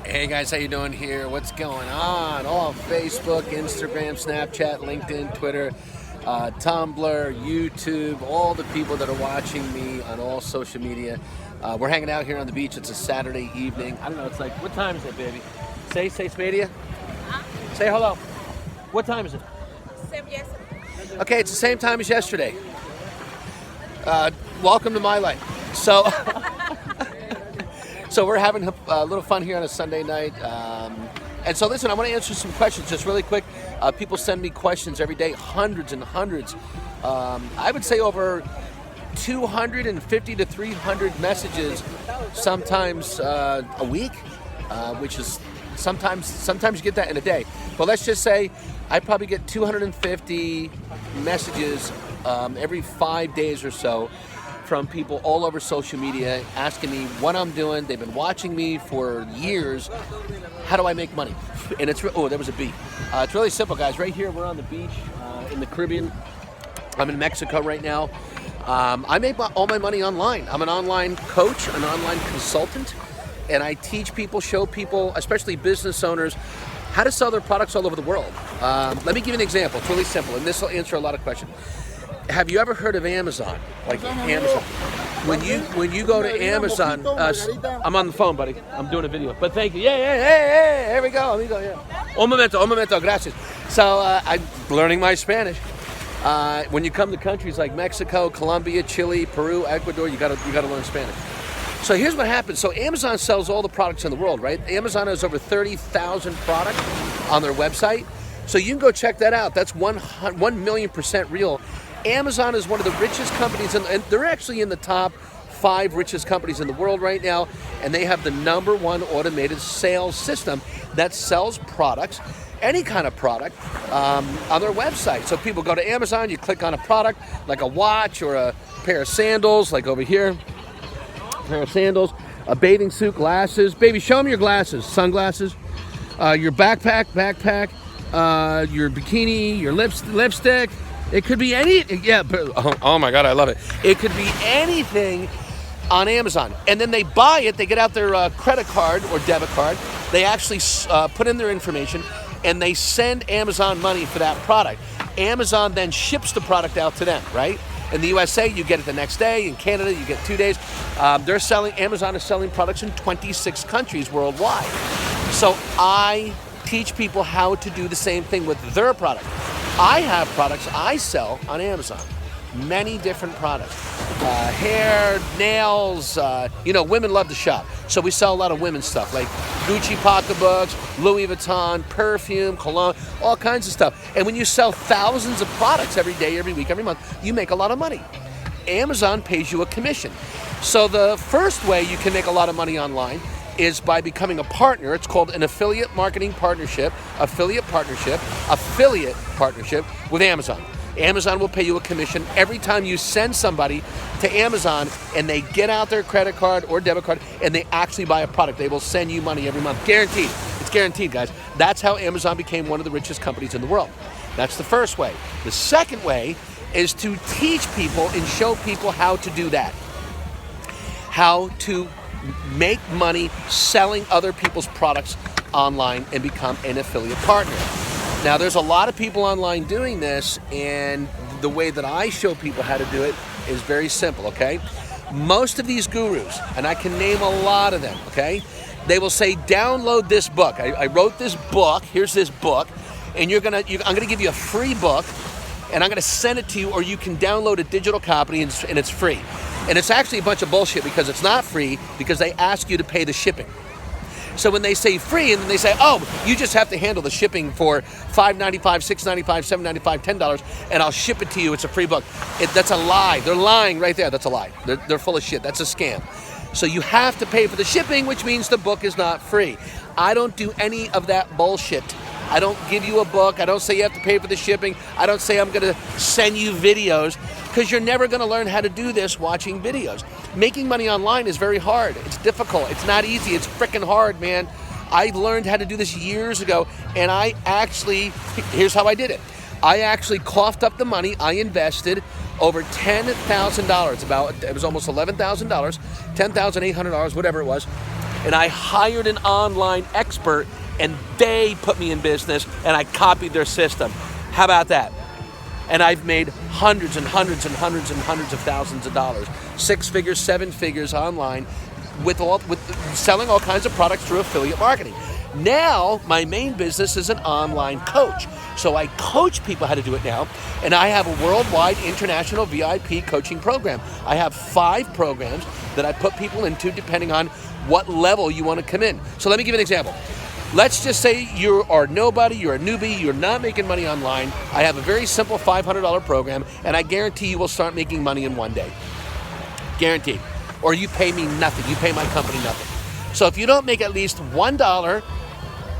Hey guys, how you doing here? What's going on? All Facebook, Instagram, Snapchat, LinkedIn, Twitter, Tumblr, YouTube, all the people that are watching me on all social media. We're hanging out here on the beach. It's a Saturday evening. I don't know, it's like, what time is it, baby? Say Spadia? Say hello. What time is it? Same yes. Okay, it's the same time as yesterday. Welcome to my life. So, so we're having a little fun here on a Sunday night. And so listen, I want to answer some questions just really quick. People send me questions every day, hundreds and hundreds. I would say over 250 to 300 messages sometimes a week, which is sometimes you get that in a day. But let's just say I probably get 250 messages every 5 days or so from people all over social media asking me what I'm doing. They've been watching me for years. How do I make money? And it's there was a bee. It's really simple, guys. Right here, we're on the beach in the Caribbean. I'm in Mexico right now. I make all my money online. I'm an online coach, an online consultant, and I teach people, show people, especially business owners, how to sell their products all over the world. Let me give you an example. It's really simple, and this will answer a lot of questions. Have you ever heard of Amazon? Like Amazon. When you go to Amazon, I'm on the phone, buddy. I'm doing a video. But thank you. Hey, here we go. Amigo, yeah. Un momento, gracias. So I'm learning my Spanish. When you come to countries like Mexico, Colombia, Chile, Peru, Ecuador, you gotta learn Spanish. So here's what happens. So Amazon sells all the products in the world, right? Amazon has over 30,000 products on their website. So you can go check that out. That's 1,000,000% real. Amazon is one of the richest companies, and they're actually in the top 5 richest companies in the world right now, and they have the #1 automated sales system that sells products, any kind of product, on their website. So people go to Amazon, you click on a product, like a watch or a pair of sandals, like over here, a pair of sandals, a bathing suit, glasses. Baby, show them your glasses, sunglasses, your backpack, your bikini, your lipstick. It could be oh my God, I love it. It could be anything on Amazon. And then they buy it, they get out their credit card or debit card, they actually put in their information, and they send Amazon money for that product. Amazon then ships the product out to them, right? In the USA, you get it the next day. In Canada, you get 2 days. Amazon is selling products in 26 countries worldwide. So I teach people how to do the same thing with their product. I have products I sell on Amazon, many different products, hair, nails, women love to shop. So we sell a lot of women's stuff like Gucci pocketbooks, Louis Vuitton, perfume, cologne, all kinds of stuff. And when you sell thousands of products every day, every week, every month, you make a lot of money. Amazon pays you a commission. So the first way you can make a lot of money online is by becoming a partner. It's called an affiliate partnership with Amazon. Amazon will pay you a commission every time you send somebody to Amazon and they get out their credit card or debit card and they actually buy a product. They will send you money every month. Guaranteed. It's guaranteed, guys. That's how Amazon became one of the richest companies in the world. That's the first way. The second way is to teach people and show people how to do that. How to make money selling other people's products online and become an affiliate partner. Now, there's a lot of people online doing this, and the way that I show people how to do it is very simple, okay? Most of these gurus, and I can name a lot of them, okay? They will say, download this book. I wrote this book. Here's this book, and I'm gonna give you a free book, and I'm gonna send it to you, or you can download a digital copy, and it's free. And it's actually a bunch of bullshit because it's not free, because they ask you to pay the shipping. So when they say free, and then they say, oh, you just have to handle the shipping for $5.95, $6.95, $7.95, $10, and I'll ship it to you, it's a free book. That's a lie. They're lying right there. That's a lie. They're full of shit. That's a scam. So you have to pay for the shipping, which means the book is not free. I don't do any of that bullshit. I don't give you a book. I don't say you have to pay for the shipping. I don't say I'm going to send you videos, because you're never going to learn how to do this watching videos. Making money online is very hard. It's difficult. It's not easy. It's freaking hard, man. I learned how to do this years ago, and here's how I did it. I actually coughed up the money. I invested over $10,000. It was almost $11,000, $10,800, whatever it was. and I hired an online expert, and they put me in business, and I copied their system. How about that? And I've made hundreds and hundreds and hundreds and hundreds of thousands of dollars, 6 figures, 7 figures online, with selling all kinds of products through affiliate marketing. Now, my main business is an online coach. So I coach people how to do it now, and I have a worldwide international VIP coaching program. I have 5 programs that I put people into depending on what level you want to come in. So let me give you an example. Let's just say you are nobody, you're a newbie, you're not making money online. I have a very simple $500 program, and I guarantee you will start making money in 1 day. Guaranteed. Or you pay me nothing, you pay my company nothing. So if you don't make at least $1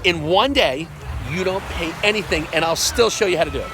in 1 day, you don't pay anything, and I'll still show you how to do it.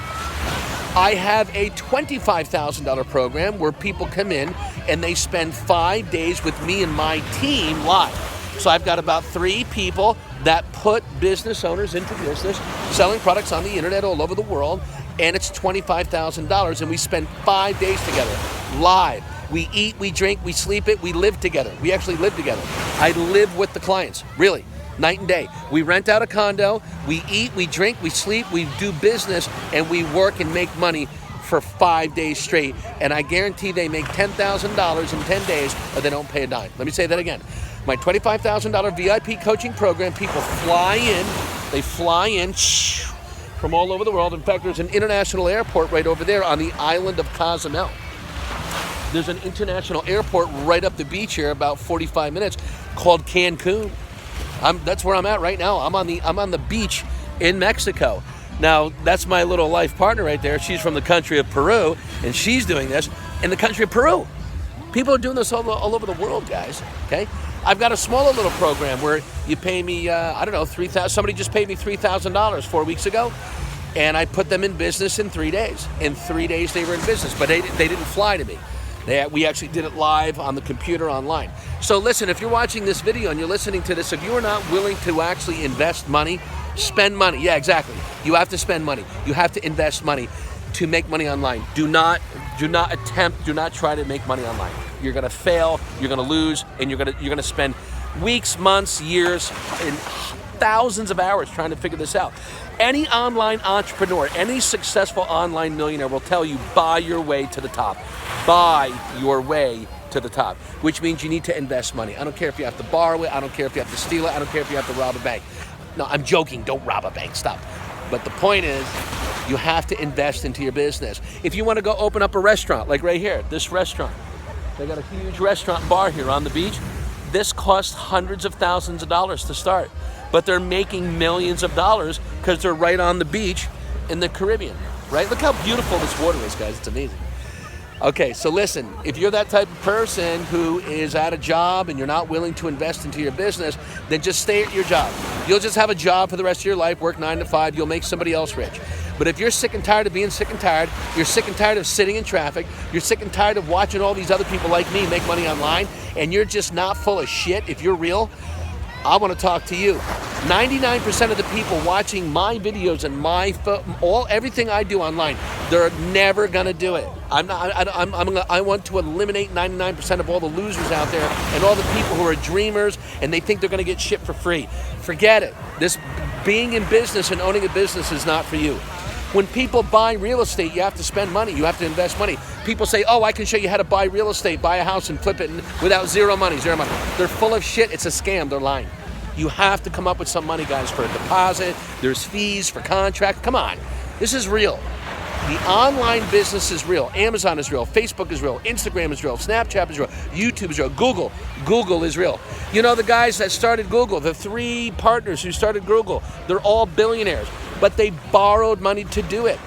I have a $25,000 program where people come in and they spend 5 days with me and my team live. So I've got about 3 people that put business owners into business, selling products on the internet all over the world, and it's $25,000, and we spend 5 days together, live. We eat, we drink, we sleep it, we live together. We actually live together. I live with the clients, really. Night and day. We rent out a condo, we eat, we drink, we sleep, we do business, and we work and make money for 5 days straight. And I guarantee they make $10,000 in 10 days, or they don't pay a dime. Let me say that again. My $25,000 VIP coaching program, people fly in, they fly in from all over the world. In fact, there's an international airport right over there on the island of Cozumel. There's an international airport right up the beach here, about 45 minutes, called Cancun. That's where I'm at right now. I'm on the beach in Mexico. Now, that's my little life partner right there. She's from the country of Peru, and she's doing this in the country of Peru. People are doing this all over the world, guys, okay? I've got a smaller little program where you pay me, I don't know, $3,000. Somebody just paid me $3,000 4 weeks ago, and I put them in business in 3 days. In 3 days, they were in business, but they didn't fly to me. We actually did it live on the computer online. So listen, if you're watching this video and you're listening to this, if you are not willing to actually invest money, spend money. Yeah, exactly. You have to spend money. You have to invest money to make money online. Do not try to make money online. You're gonna fail, you're gonna lose, and you're gonna spend weeks, months, years, and thousands of hours trying to figure this out. Any online entrepreneur, any successful online millionaire will tell you, buy your way to the top. Buy your way to the top, which means you need to invest money. I don't care if you have to borrow it, I don't care if you have to steal it, I don't care if you have to rob a bank. No, I'm joking, don't rob a bank, stop. But the point is, you have to invest into your business. If you want to go open up a restaurant, like right here, this restaurant, they got a huge restaurant bar here on the beach. This costs hundreds of thousands of dollars to start, but they're making millions of dollars because they're right on the beach in the Caribbean, right? Look how beautiful this water is, guys, it's amazing. Okay, so listen, if you're that type of person who is at a job and you're not willing to invest into your business, then just stay at your job. You'll just have a job for the rest of your life, work 9 to 5, you'll make somebody else rich. But if you're sick and tired of being sick and tired, you're sick and tired of sitting in traffic, you're sick and tired of watching all these other people like me make money online, and you're just not full of shit, if you're real, I want to talk to you. 99% of the people watching my videos and everything I do online, they're never gonna do it. I want to eliminate 99% of all the losers out there and all the people who are dreamers and they think they're gonna get shit for free. Forget it. This being in business and owning a business is not for you. When people buy real estate, you have to spend money. You have to invest money. People say, oh, I can show you how to buy real estate, buy a house and flip it without zero money. They're full of shit. It's a scam. They're lying. You have to come up with some money, guys, for a deposit. There's fees for contract. Come on. This is real. The online business is real. Amazon is real. Facebook is real. Instagram is real. Snapchat is real. YouTube is real. Google is real. You know the guys that started Google, the 3 partners who started Google, they're all billionaires, but they borrowed money to do it.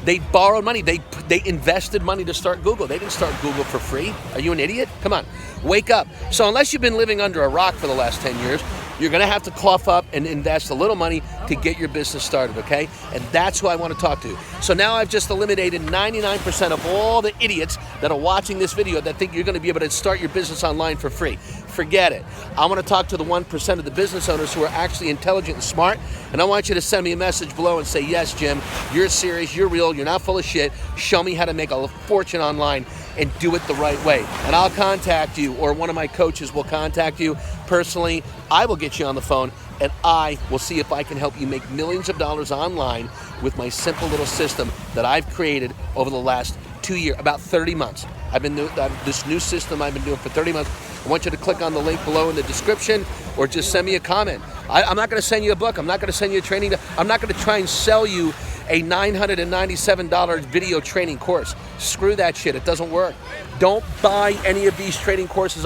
They borrowed money. They invested money to start Google. They didn't start Google for free. Are you an idiot? Come on, wake up. So unless you've been living under a rock for the last 10 years, you're gonna have to cough up and invest a little money to get your business started, okay? And that's who I want to talk to. So now I've just eliminated 99% of all the idiots that are watching this video that think you're gonna be able to start your business online for free. Forget it. I want to talk to the 1% of the business owners who are actually intelligent and smart, and I want you to send me a message below and say, yes, Jim, you're serious, you're real, you're not full of shit, show me how to make a fortune online, and do it the right way. And I'll contact you, or one of my coaches will contact you personally. I will get you on the phone, and I will see if I can help you make millions of dollars online with my simple little system that I've created over the last 2 years, about 30 months. I've been doing this new system I've been doing for 30 months. I want you to click on the link below in the description, or just send me a comment. I'm not going to send you a book. I'm not going to send you a training. I'm not going to try and sell you a $997 video training course. Screw that shit. It doesn't work. Don't buy any of these training courses